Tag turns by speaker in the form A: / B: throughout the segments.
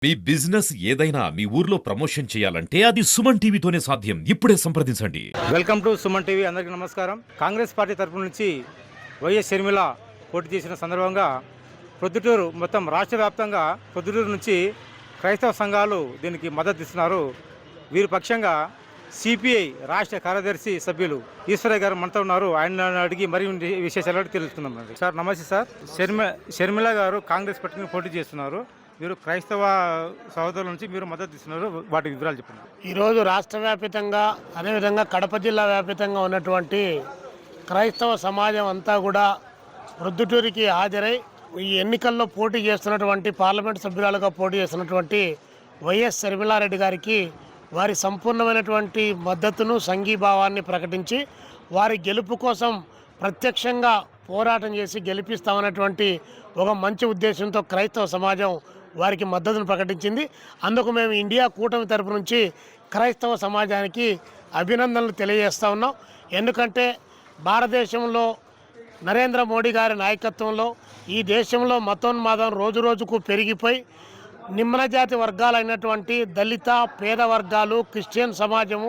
A: మీ business ఏదైనా మీ ఊర్లో promotion చేయాలంటే అది సుమన్ టీవీతోనే సాధ్యం. ఇప్పుడే సంప్రదించండి.
B: Welcome to Suman TV. అందరికీ నమస్కారం. కాంగ్రెస్ పార్టీ తరపు నుంచి వైఎస్ షర్మిల పోటీ చేసిన సందర్భంగా ప్రొద్దుటూరు మొత్తం రాష్ట్ర వ్యాప్తంగా ప్రొద్దుటూరు నుంచి క్రైస్తవ సంఘాలు దీనికి మద్దతు ఇస్తున్నారు. వీరి పక్షంగా సిపిఐ రాష్ట్ర కార్యదర్శి సభ్యులు ఈశ్వరయ్య గారు మనతో ఉన్నారు. ఆయన అడిగి మరిన్ని విశేషాలు తెలుసుకుందాం. సార్ నమస్తే సార్. షర్మిల గారు కాంగ్రెస్ పార్టీని పోటీ చేస్తున్నారు. మీరు క్రైస్తవ సహోదరుల నుంచి మీరు మద్దతు ఇస్తున్నారు. వాటి వివరాలు చెప్పండి.
C: ఈరోజు రాష్ట్ర వ్యాప్తంగా అదేవిధంగా కడప జిల్లా వ్యాప్తంగా ఉన్నటువంటి క్రైస్తవ సమాజం అంతా కూడా ప్రొద్దుటూరికి హాజరై ఈ ఎన్నికల్లో పోటీ చేస్తున్నటువంటి పార్లమెంట్ సభ్యురాలుగా పోటీ చేస్తున్నటువంటి వైఎస్ షర్మిలారెడ్డి గారికి వారి సంపూర్ణమైనటువంటి మద్దతును సంఘీభావాన్ని ప్రకటించి వారి గెలుపు కోసం ప్రత్యక్షంగా పోరాటం చేసి గెలిపిస్తామన్నటువంటి ఒక మంచి ఉద్దేశంతో క్రైస్తవ సమాజం వారికి మద్దతును ప్రకటించింది. అందుకు మేము ఇండియా కూటమి తరపు నుంచి క్రైస్తవ సమాజానికి అభినందనలు తెలియజేస్తూ ఉన్నాం. ఎందుకంటే భారతదేశంలో నరేంద్ర మోడీ గారి నాయకత్వంలో ఈ దేశంలో మతోన్మాదం రోజు రోజుకు పెరిగిపోయి నిమ్న జాతి వర్గాలైనటువంటి దళిత పేద వర్గాలు, క్రిస్టియన్ సమాజము,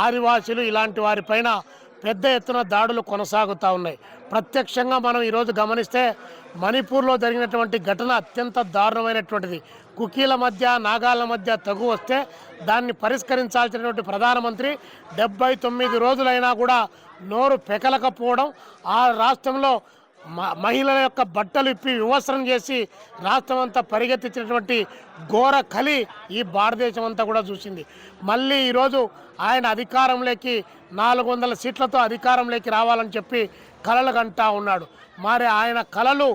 C: ఆదివాసులు ఇలాంటి వారిపైన పెద్ద ఎత్తున దాడులు కొనసాగుతూ ఉన్నాయి. ప్రత్యక్షంగా మనం ఈరోజు గమనిస్తే మణిపూర్లో జరిగినటువంటి ఘటన అత్యంత దారుణమైనటువంటిది. కుకీల మధ్య నాగాల మధ్య తగు వస్తే దాన్ని పరిష్కరించాల్సినటువంటి ప్రధానమంత్రి 79 రోజులైనా కూడా నోరు పెకలకపోవడం, ఆ రాష్ట్రంలో మహిళల యొక్క బట్టలు ఇప్పి వివస్త్రం చేసి రాష్ట్రం అంతా పరిగెత్తించినటువంటి ఘోర కలి ఈ భారతదేశం అంతా కూడా చూసింది. మళ్ళీ ఈరోజు ఆయన అధికారంలోకి 400 సీట్లతో అధికారంలోకి రావాలని చెప్పి కలలు కంటా ఉన్నాడు. మరి ఆయన కలలు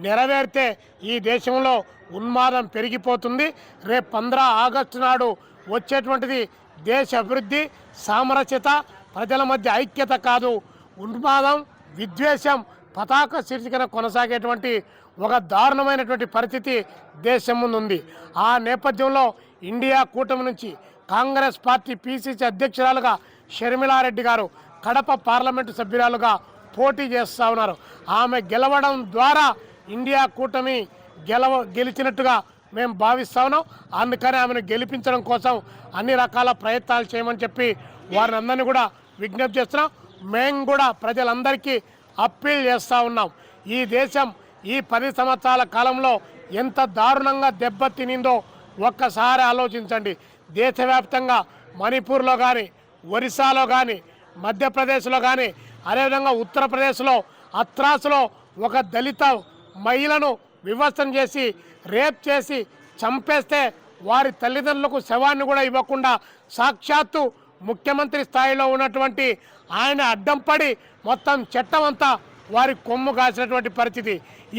C: నెరవేరితే ఈ దేశంలో ఉన్మాదం పెరిగిపోతుంది. రేపు 15 ఆగస్టు నాడు వచ్చేటువంటిది దేశ అభివృద్ధి, సామరస్యత, ప్రజల మధ్య ఐక్యత కాదు, ఉన్మాదం, విద్వేషం పతాక శీర్షికన కొనసాగేటువంటి ఒక దారుణమైనటువంటి పరిస్థితి దేశం ముందు ఉంది. ఆ నేపథ్యంలో ఇండియా కూటమి నుంచి కాంగ్రెస్ పార్టీ పిసిసి అధ్యక్షురాలుగా షర్మిలారెడ్డి గారు కడప పార్లమెంటు సభ్యురాలుగా పోటీ చేస్తూ ఉన్నారు. ఆమె గెలవడం ద్వారా ఇండియా కూటమి గెలిచినట్టుగా మేము భావిస్తూ ఉన్నాం. అందుకని ఆమెను గెలిపించడం కోసం అన్ని రకాల ప్రయత్నాలు చేయమని చెప్పి వారిని అందరినీ కూడా విజ్ఞప్తి చేస్తున్నాం. మేము కూడా ప్రజలందరికీ అప్పీల్ చేస్తూ ఉన్నాం. ఈ దేశం ఈ 10 సంవత్సరాల కాలంలో ఎంత దారుణంగా దెబ్బతినిందో ఒక్కసారి ఆలోచించండి. దేశవ్యాప్తంగా మణిపూర్లో కానీ, ఒరిస్సాలో కానీ, మధ్యప్రదేశ్లో కానీ, అదేవిధంగా ఉత్తరప్రదేశ్లో అత్రాసులో ఒక దళిత మహిళను వివస్త్రం చేసి రేప్ చేసి చంపేస్తే వారి తల్లిదండ్రులకు శవాన్ని కూడా ఇవ్వకుండా సాక్షాత్తు ముఖ్యమంత్రి స్థాయిలో ఉన్నటువంటి ఆయన అడ్డం పడి మొత్తం చట్టం అంతా వారి కొమ్ము కాసినటువంటి పరిస్థితి.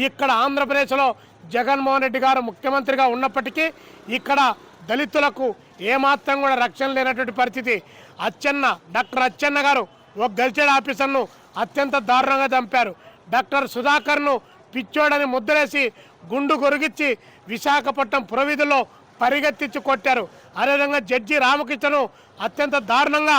C: ఇక్కడ ఆంధ్రప్రదేశ్లో జగన్మోహన్ రెడ్డి గారు ముఖ్యమంత్రిగా ఉన్నప్పటికీ ఇక్కడ దళితులకు ఏమాత్రం కూడా రక్షణ లేనటువంటి పరిస్థితి. డాక్టర్ అచ్చెన్న గారు ఒక గల్చెడ్ ఆఫీసర్ను అత్యంత దారుణంగా చంపారు. డాక్టర్ సుధాకర్ను పిచ్చోడని ముద్రేసి గుండు గొరిగిచ్చి విశాఖపట్నం పురవీధుల్లో పరిగెత్తించి కొట్టారు. అదేవిధంగా జడ్జి రామకృష్ణను అత్యంత దారుణంగా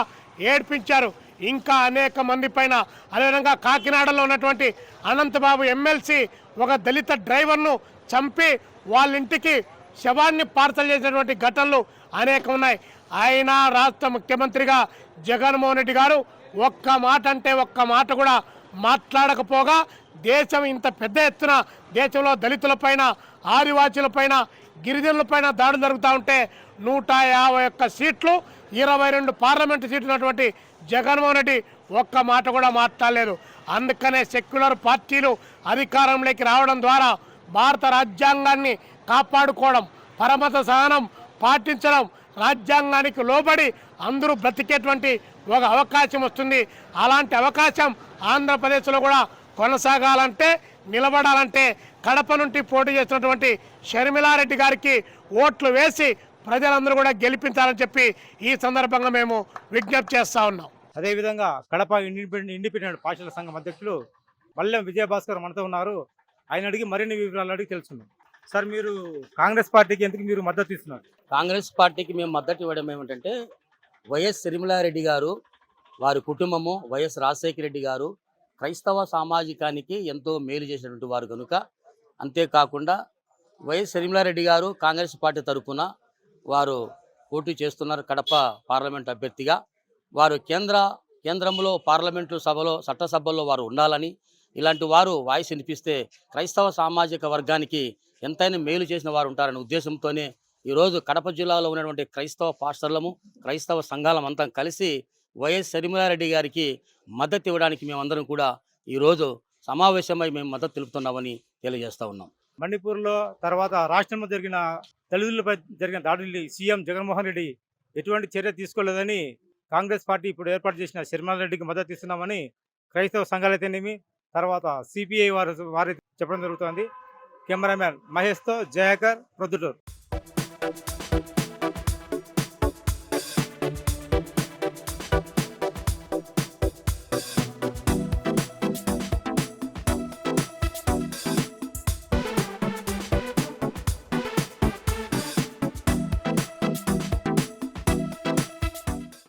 C: ఏడ్పించారు. ఇంకా అనేక మంది పైన, అదేవిధంగా కాకినాడలో ఉన్నటువంటి అనంతబాబు ఎమ్మెల్సీ ఒక దళిత డ్రైవర్ను చంపి వాళ్ళ ఇంటికి శవాన్ని పార్సల్ చేసినటువంటి ఘటనలు అనేకం ఉన్నాయి. ఆయన రాష్ట్ర ముఖ్యమంత్రిగా జగన్మోహన్ రెడ్డి గారు ఒక్క మాట అంటే ఒక్క మాట కూడా మాట్లాడకపోగా దేశం ఇంత పెద్ద ఎత్తున దేశంలో దళితులపైన, ఆదివాసీలపైన, గిరిజనులపైన దాడులు జరుగుతూ ఉంటే 151 సీట్లు, 22 పార్లమెంటు సీట్లు ఉన్నటువంటి జగన్మోహన్ రెడ్డి ఒక్క మాట కూడా మాట్లాడలేదు. అందుకనే సెక్యులర్ పార్టీలు అధికారంలోకి రావడం ద్వారా భారత రాజ్యాంగాన్ని కాపాడుకోవడం, పరమత సహనం పాటించడం, రాజ్యాంగానికి లోబడి అందరూ బ్రతికేటువంటి ఒక అవకాశం వస్తుంది. అలాంటి అవకాశం ఆంధ్రప్రదేశ్లో కూడా కొనసాగాలంటే, నిలబడాలంటే కడప నుండి పోటీ చేస్తున్నటువంటి షర్మిలారెడ్డి గారికి ఓట్లు వేసి ప్రజలందరూ కూడా గెలిపించాలని చెప్పి ఈ సందర్భంగా మేము విజ్ఞప్తి చేస్తూ ఉన్నాం.
B: అదేవిధంగా కడప ఇండిపెండెంట్ పార్టీల సంఘం అధ్యక్షులు మల్లెం విజయభాస్కర్ మనతో ఉన్నారు. ఆయన అడిగి మరిన్ని వివరాలు అడిగి తెలుసుకుందాం. సార్, మీరు కాంగ్రెస్ పార్టీకి ఎందుకు మీరు మద్దతు ఇస్తున్నారు?
D: కాంగ్రెస్ పార్టీకి మేము మద్దతు ఇవ్వడం ఏమిటంటే వైఎస్ షర్మిలారెడ్డి గారు, వారి కుటుంబము, వైఎస్ రాజశేఖర రెడ్డి గారు క్రైస్తవ సామాజికానికి ఎంతో మేలు చేసినటువంటి వారు కనుక, అంతేకాకుండా వైఎస్ షర్మిలారెడ్డి గారు కాంగ్రెస్ పార్టీ తరఫున వారు పోటీ చేస్తున్నారు కడప పార్లమెంట్ అభ్యర్థిగా. వారు కేంద్రంలో పార్లమెంటు సభలో చట్టసభల్లో వారు ఉండాలని, ఇలాంటి వారు వాయిస్ వినిపిస్తే క్రైస్తవ సామాజిక వర్గానికి ఎంతైనా మేలు చేసిన వారు ఉంటారనే ఉద్దేశంతోనే ఈరోజు కడప జిల్లాలో ఉన్నటువంటి క్రైస్తవ పాస్టర్లము, క్రైస్తవ సంఘాలం అంతా కలిసి వైఎస్ షర్మిలారెడ్డి గారికి మద్దతు ఇవ్వడానికి మేమందరం కూడా ఈరోజు సమావేశమై మేము మద్దతు తెలుపుతున్నామని తెలియజేస్తా ఉన్నాం.
B: మణిపూర్లో తర్వాత రాష్ట్రంలో జరిగిన దళితులపై జరిగిన దాడుల్ని సీఎం జగన్మోహన్ రెడ్డి ఎటువంటి చర్య తీసుకోలేదని కాంగ్రెస్ పార్టీ ఇప్పుడు ఏర్పాటు చేసిన షర్మిలారెడ్డికి మద్దతు ఇస్తున్నామని క్రైస్తవ సంఘాలైతేనేమి తర్వాత సిపిఐ వారు చెప్పడం జరుగుతోంది. కెమెరామ్యాన్ మహేష్తో జయాకర్ ప్రొద్దుటూరు.